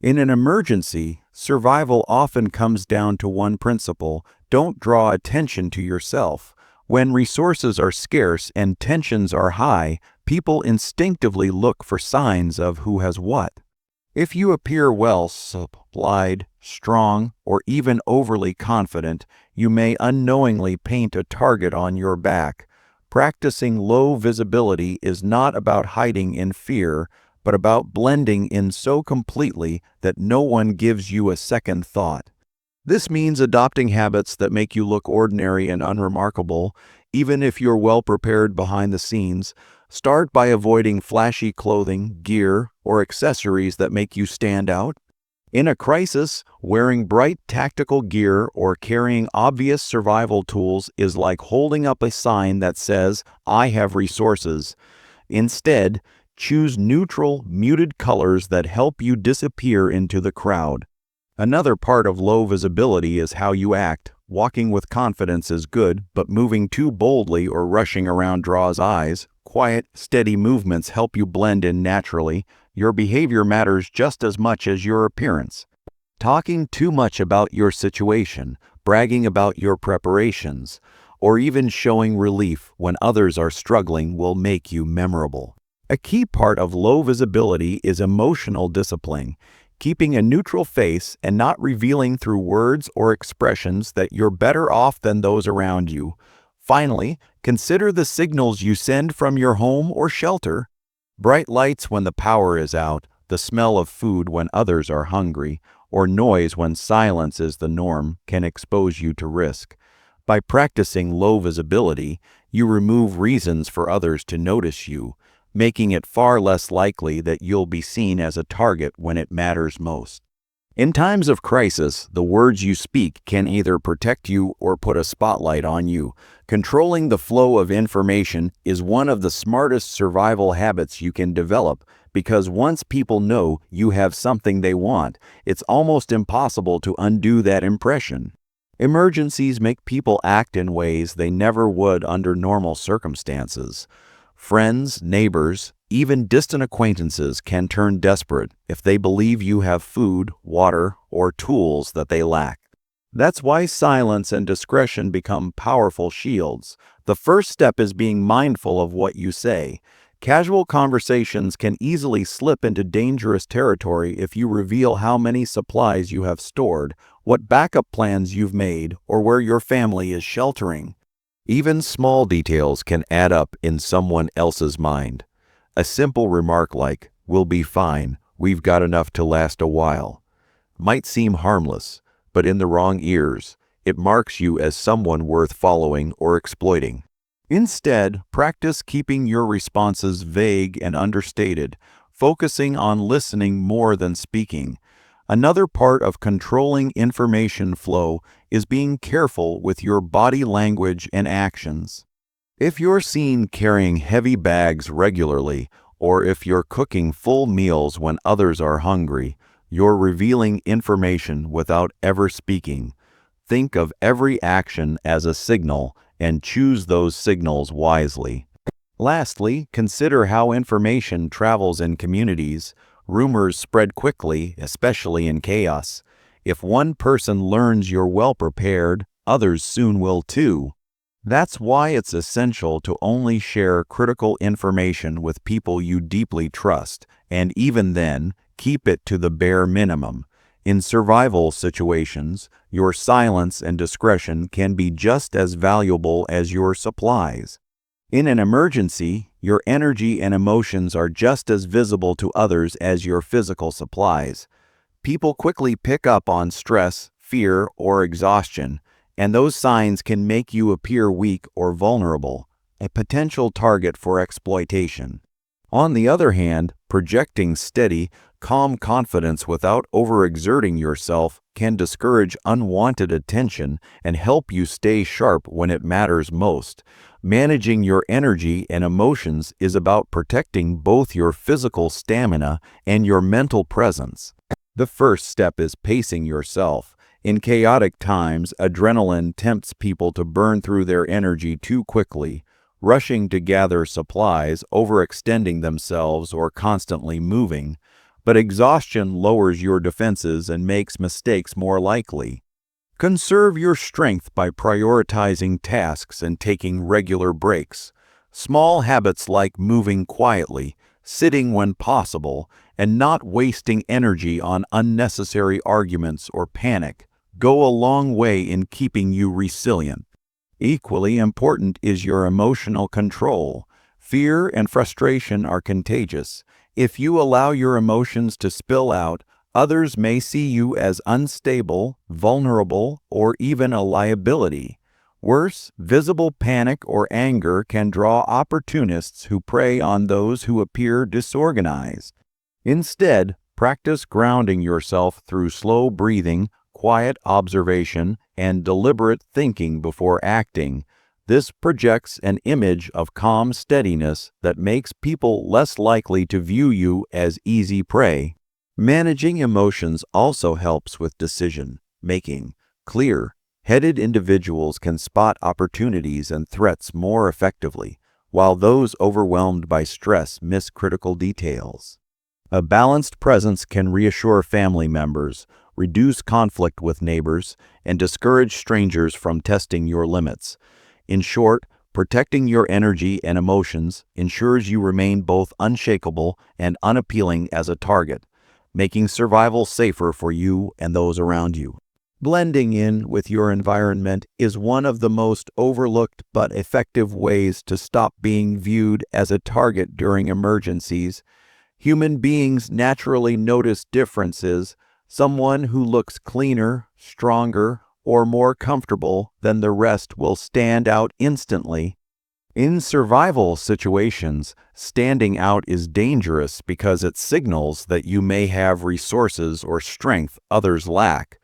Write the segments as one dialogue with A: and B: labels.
A: In an emergency, survival often comes down to one principle: don't draw attention to yourself. When resources are scarce and tensions are high, people instinctively look for signs of who has what. If you appear well supplied, strong, or even overly confident, you may unknowingly paint a target on your back. Practicing low visibility is not about hiding in fear, but about blending in so completely that no one gives you a second thought. This means adopting habits that make you look ordinary and unremarkable, even if you're well prepared behind the scenes. Start by avoiding flashy clothing, gear, or accessories that make you stand out. In a crisis, wearing bright tactical gear or carrying obvious survival tools is like holding up a sign that says, "I have resources." Instead, choose neutral, muted colors that help you disappear into the crowd. Another part of low visibility is how you act. Walking with confidence is good, but moving too boldly or rushing around draws eyes. Quiet, steady movements help you blend in naturally. Your behavior matters just as much as your appearance. Talking too much about your situation, bragging about your preparations, or even showing relief when others are struggling will make you memorable. A key part of low visibility is emotional discipline, keeping a neutral face and not revealing through words or expressions that you're better off than those around you. Finally, consider the signals you send from your home or shelter. Bright lights when the power is out, the smell of food when others are hungry, or noise when silence is the norm can expose you to risk. By practicing low visibility, you remove reasons for others to notice you, making it far less likely that you'll be seen as a target when it matters most. In times of crisis, the words you speak can either protect you or put a spotlight on you. Controlling the flow of information is one of the smartest survival habits you can develop, because once people know you have something they want, it's almost impossible to undo that impression. Emergencies make people act in ways they never would under normal circumstances. Friends, neighbors, even distant acquaintances can turn desperate if they believe you have food, water, or tools that they lack. That's why silence and discretion become powerful shields. The first step is being mindful of what you say. Casual conversations can easily slip into dangerous territory if you reveal how many supplies you have stored, what backup plans you've made, or where your family is sheltering. Even small details can add up in someone else's mind. A simple remark like, "We'll be fine, we've got enough to last a while," might seem harmless, but in the wrong ears, it marks you as someone worth following or exploiting. Instead, practice keeping your responses vague and understated, focusing on listening more than speaking. Another part of controlling information flow is being careful with your body language and actions. If you're seen carrying heavy bags regularly, or if you're cooking full meals when others are hungry, you're revealing information without ever speaking. Think of every action as a signal and choose those signals wisely. Lastly, consider how information travels in communities. Rumors spread quickly, especially in chaos. If one person learns you're well prepared, others soon will too. That's why it's essential to only share critical information with people you deeply trust, and even then, keep it to the bare minimum. In survival situations, your silence and discretion can be just as valuable as your supplies. In an emergency, your energy and emotions are just as visible to others as your physical supplies. People quickly pick up on stress, fear, or exhaustion, and those signs can make you appear weak or vulnerable, a potential target for exploitation. On the other hand, projecting steady, calm confidence without overexerting yourself can discourage unwanted attention and help you stay sharp when it matters most. Managing your energy and emotions is about protecting both your physical stamina and your mental presence. The first step is pacing yourself. In chaotic times, adrenaline tempts people to burn through their energy too quickly. Rushing to gather supplies, overextending themselves, or constantly moving. but exhaustion lowers your defenses and makes mistakes more likely. Conserve your strength by prioritizing tasks and taking regular breaks. Small habits like moving quietly, sitting when possible, and not wasting energy on unnecessary arguments or panic go a long way in keeping you resilient. Equally important is your emotional control. Fear and frustration are contagious. If you allow your emotions to spill out, others may see you as unstable, vulnerable, or even a liability. Worse, visible panic or anger can draw opportunists who prey on those who appear disorganized. Instead, practice grounding yourself through slow breathing, quiet observation, and deliberate thinking before acting. This projects an image of calm steadiness that makes people less likely to view you as easy prey. Managing emotions also helps with decision making. Clear-headed individuals can spot opportunities and threats more effectively, while those overwhelmed by stress miss critical details. A balanced presence can reassure family members, reduce conflict with neighbors, and discourage strangers from testing your limits. In short, protecting your energy and emotions ensures you remain both unshakable and unappealing as a target, making survival safer for you and those around you. Blending in with your environment is one of the most overlooked but effective ways to stop being viewed as a target during emergencies. Human beings naturally notice differences. Someone who looks cleaner, stronger, or more comfortable than the rest will stand out instantly. In survival situations, standing out is dangerous because it signals that you may have resources or strength others lack.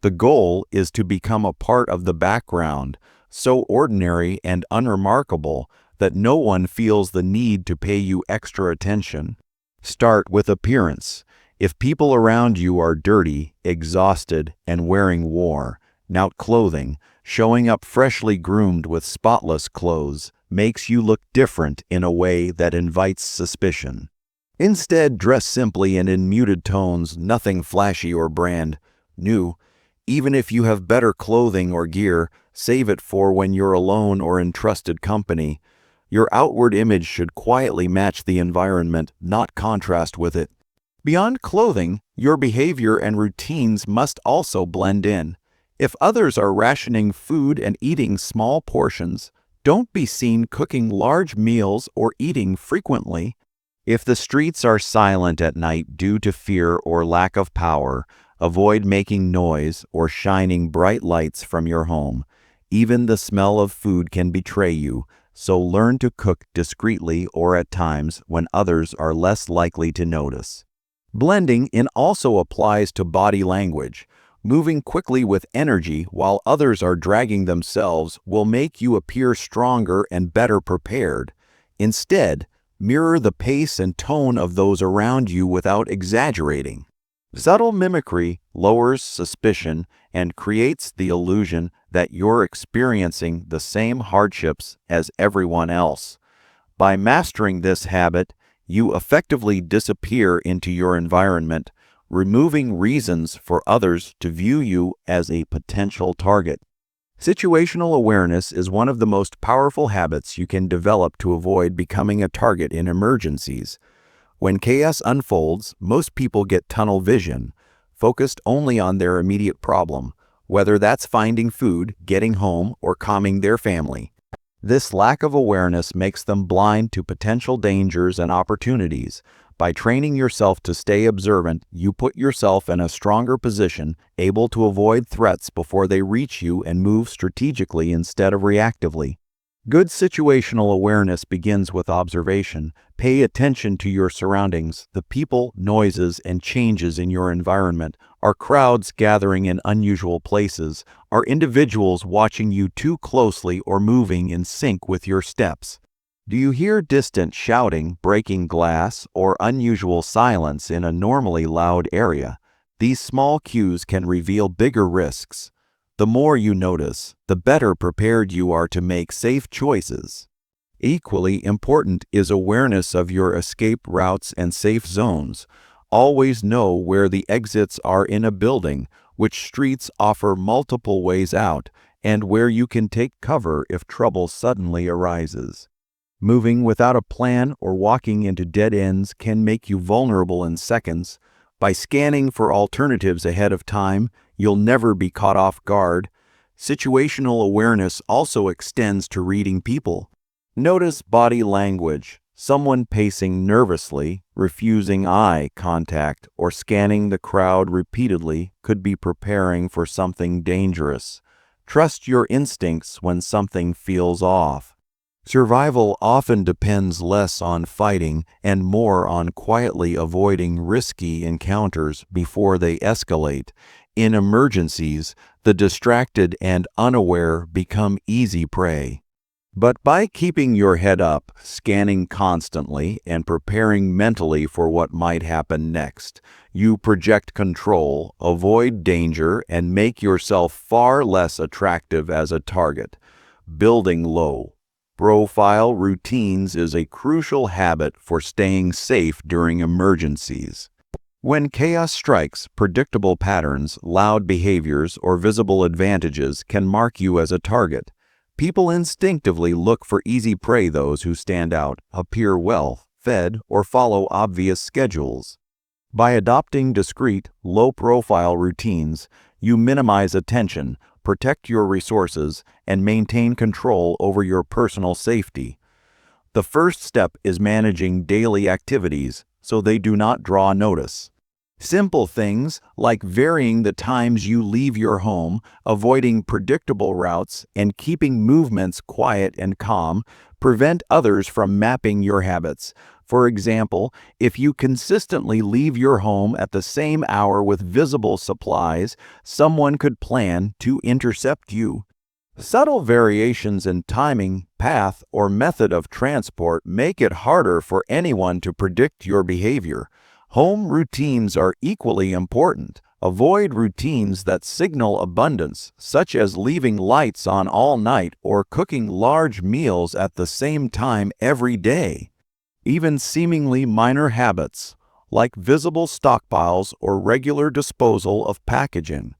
A: The goal is to become a part of the background, so ordinary and unremarkable that no one feels the need to pay you extra attention. Start with appearance. If people around you are dirty, exhausted, and wearing worn-out clothing, showing up freshly groomed with spotless clothes makes you look different in a way that invites suspicion. Instead, dress simply and in muted tones, nothing flashy or brand new. Even if you have better clothing or gear, save it for when you're alone or in trusted company. Your outward image should quietly match the environment, not contrast with it. Beyond clothing, your behavior and routines must also blend in. If others are rationing food and eating small portions, don't be seen cooking large meals or eating frequently. If the streets are silent at night due to fear or lack of power, avoid making noise or shining bright lights from your home. Even the smell of food can betray you, so learn to cook discreetly or at times when others are less likely to notice. Blending in also applies to body language. Moving quickly with energy while others are dragging themselves will make you appear stronger and better prepared. Instead, mirror the pace and tone of those around you without exaggerating. Subtle mimicry lowers suspicion and creates the illusion that you're experiencing the same hardships as everyone else. By mastering this habit, you effectively disappear into your environment, removing reasons for others to view you as a potential target. Situational awareness is one of the most powerful habits you can develop to avoid becoming a target in emergencies. When chaos unfolds, most people get tunnel vision, focused only on their immediate problem, whether that's finding food, getting home, or calming their family. This lack of awareness makes them blind to potential dangers and opportunities. By training yourself to stay observant, you put yourself in a stronger position, able to avoid threats before they reach you and move strategically instead of reactively. Good situational awareness begins with observation. Pay attention to your surroundings, the people, noises, and changes in your environment. Are crowds gathering in unusual places? Are individuals watching you too closely or moving in sync with your steps? Do you hear distant shouting, breaking glass, or unusual silence in a normally loud area? These small cues can reveal bigger risks. The more you notice, the better prepared you are to make safe choices. Equally important is awareness of your escape routes and safe zones. Always know where the exits are in a building, which streets offer multiple ways out, and where you can take cover if trouble suddenly arises. Moving without a plan or walking into dead ends can make you vulnerable in seconds. By scanning for alternatives ahead of time, you'll never be caught off guard. Situational awareness also extends to reading people. Notice body language. Someone pacing nervously, refusing eye contact, or scanning the crowd repeatedly could be preparing for something dangerous. Trust your instincts when something feels off. Survival often depends less on fighting and more on quietly avoiding risky encounters before they escalate. In emergencies, the distracted and unaware become easy prey. But by keeping your head up, scanning constantly, and preparing mentally for what might happen next, you project control, avoid danger, and make yourself far less attractive as a target. Building low profile routines is a crucial habit for staying safe during emergencies. When chaos strikes, predictable patterns, loud behaviors, or visible advantages can mark you as a target. People instinctively look for easy prey, those who stand out, appear well fed, or follow obvious schedules. By adopting discreet, low-profile routines, you minimize attention, protect your resources, and maintain control over your personal safety. The first step is managing daily activities so they do not draw notice. Simple things like varying the times you leave your home, avoiding predictable routes, and keeping movements quiet and calm prevent others from mapping your habits. For example, if you consistently leave your home at the same hour with visible supplies, someone could plan to intercept you. Subtle variations in timing, path, or method of transport make it harder for anyone to predict your behavior. Home routines are equally important. Avoid routines that signal abundance, such as leaving lights on all night or cooking large meals at the same time every day. Even seemingly minor habits, like visible stockpiles or regular disposal of packaging,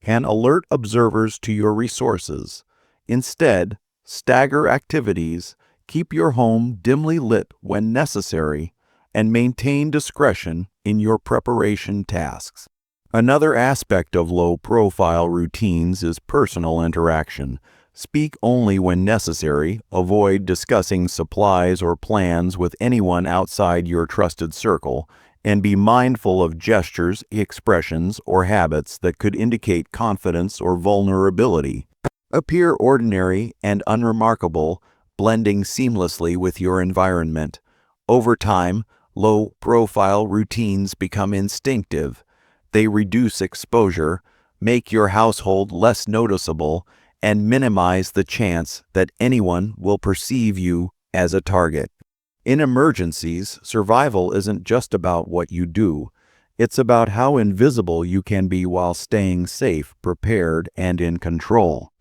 A: can alert observers to your resources. Instead, stagger activities, keep your home dimly lit when necessary, and maintain discretion in your preparation tasks. Another aspect of low-profile routines is personal interaction. Speak only when necessary, avoid discussing supplies or plans with anyone outside your trusted circle, and be mindful of gestures, expressions, or habits that could indicate confidence or vulnerability. Appear ordinary and unremarkable, blending seamlessly with your environment. Over time, low-profile routines become instinctive. They reduce exposure, make your household less noticeable, and minimize the chance that anyone will perceive you as a target. In emergencies, survival isn't just about what you do. It's about how invisible you can be while staying safe, prepared, and in control.